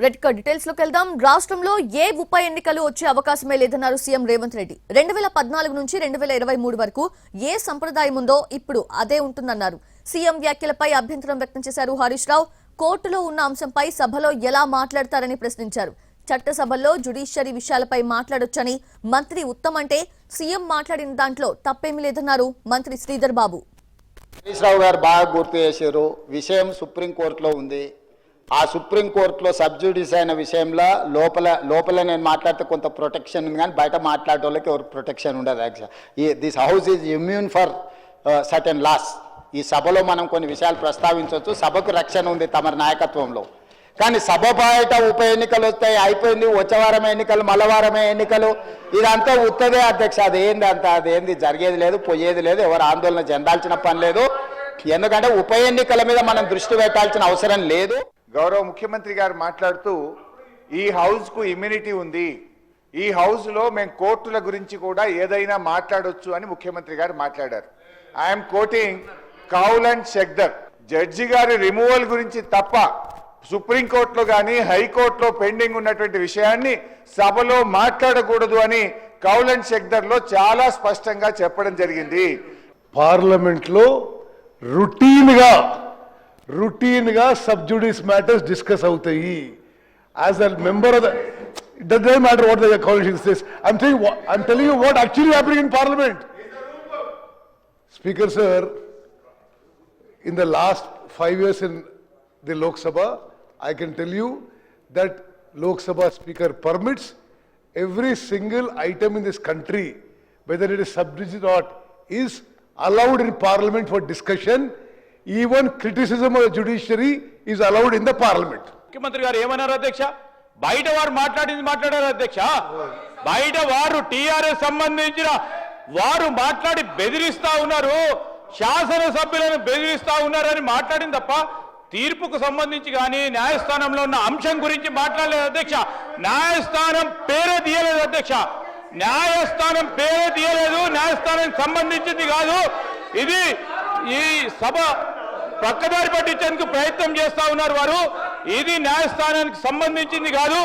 Red card details లోకి వెళ్దాం. రాష్ట్రంలో ఏ ఉప ఎన్నికలు వచ్చే అవకాశమే లేదన్నారు సీఎం రేవంత్ రెడ్డి. 2014 నుంచి 2023 వరకు ఏ సంప్రదాయం ఉందో ఇప్పుడు అదే ఉంటుందన్నారు. సీఎం వ్యాఖ్యలపై అభ్యంతరం వ్యక్తం చేశారు హరీష్ రావు. కోర్టులో ఉన్న అంశంపై సభలో ఎలా మాట్లాడతారని ప్రశ్నించారు. చట్టసభల్లో జ్యుడిషియరీ విషయాలపై మాట్లాడొచ్చని మంత్రి ఉత్తమ్ అంటే సీఎం మాట్లాడిన దాంట్లో తప్పేమీ లేదన్నారు మంత్రి శ్రీధర్ బాబు. హరీష్ రావు గారు బాగా గుర్తు చేశారు. విషయం సుప్రీంకోర్టులో ఉంది. ఆ సుప్రీంకోర్టులో సబ్జుడిస్ అయిన విషయంలో లోపల నేను మాట్లాడితే కొంత ప్రొటెక్షన్ ఉంది, కానీ బయట మాట్లాడే వాళ్ళకి ఎవరికి ప్రొటెక్షన్ ఉండదు. Actual this house is immune for certain laws. ఈ సభలో మనం కొన్ని విషయాలు ప్రస్తావించవచ్చు. సభకు రక్షణ ఉంది తమ నాయకత్వంలో. కానీ సభ బయట ఉప ఎన్నికలు వస్తాయి, అయిపోయింది, వచ్చే వారమే ఎన్నికలు, మళ్ళవారమే ఎన్నికలు, ఇదంతా ఉత్తదే అధ్యక్ష. అదేంది జరిగేది లేదు, పోయేది లేదు, ఎవరు ఆందోళన చెందాల్సిన పని లేదు. ఎందుకంటే ఉప ఎన్నికల మీద మనం దృష్టి పెట్టాల్సిన అవసరం లేదు. గౌరవ ముఖ్యమంత్రి గారు మాట్లాడుతూ ఈ హౌస్కు ఇమ్యూనిటీ ఉంది, ఈ హౌస్లో మేము కోర్టుల గురించి కూడా ఏదైనా మాట్లాడొచ్చు అని ముఖ్యమంత్రి గారు మాట్లాడారు. I'm quoting Kaul and Shakdher. Judge గారి రిమూవల్ గురించి తప్ప సుప్రీంకోర్టులో కానీ హైకోర్టులో పెండింగ్ ఉన్నటువంటి విషయాన్ని సభలో మాట్లాడకూడదు అని కౌల్ అండ్ షెక్దర్లో చాలా స్పష్టంగా చెప్పడం జరిగింది. పార్లమెంట్లో రొటీన్గా సబ్జుడిస్ మ్యాటర్స్ డిస్కస్ అవుతాయి. As a member of the it doesn't matter what the constitution says. I'm telling you what actually happening in parliament. Speaker sir, in the last 5 years in the Lok Sabha, I can tell you that Lok Sabha Speaker permits every single item in this country, whether it is subjudice or not, is allowed in Parliament for discussion. Even criticism of the judiciary is allowed in the Parliament. ముఖ్యమంత్రి గారు ఏమన్నారు అధ్యక్ష? బయట వారు మాట్లాడారు అధ్యక్ష. బయట వారు టీఆర్ఎస్ సంబంధించిన వారు మాట్లాడి బెదిరిస్తా ఉన్నారు, శాసనసభ్యులను బెదిరిస్తా ఉన్నారని మాట్లాడింది తప్ప తీర్పుకు సంబంధించి కానీ న్యాయస్థానంలో ఉన్న అంశం గురించి మాట్లాడలేదు అధ్యక్ష. న్యాయస్థానం పేరే తీయలేదు అధ్యక్ష. న్యాయస్థానం పేరే తీయలేదు. న్యాయస్థానానికి సంబంధించింది కాదు ఇది. ఈ సభ పక్కదారి పట్టించేందుకు ప్రయత్నం చేస్తా ఉన్నారు వారు. ఇది న్యాయస్థానానికి సంబంధించింది కాదు.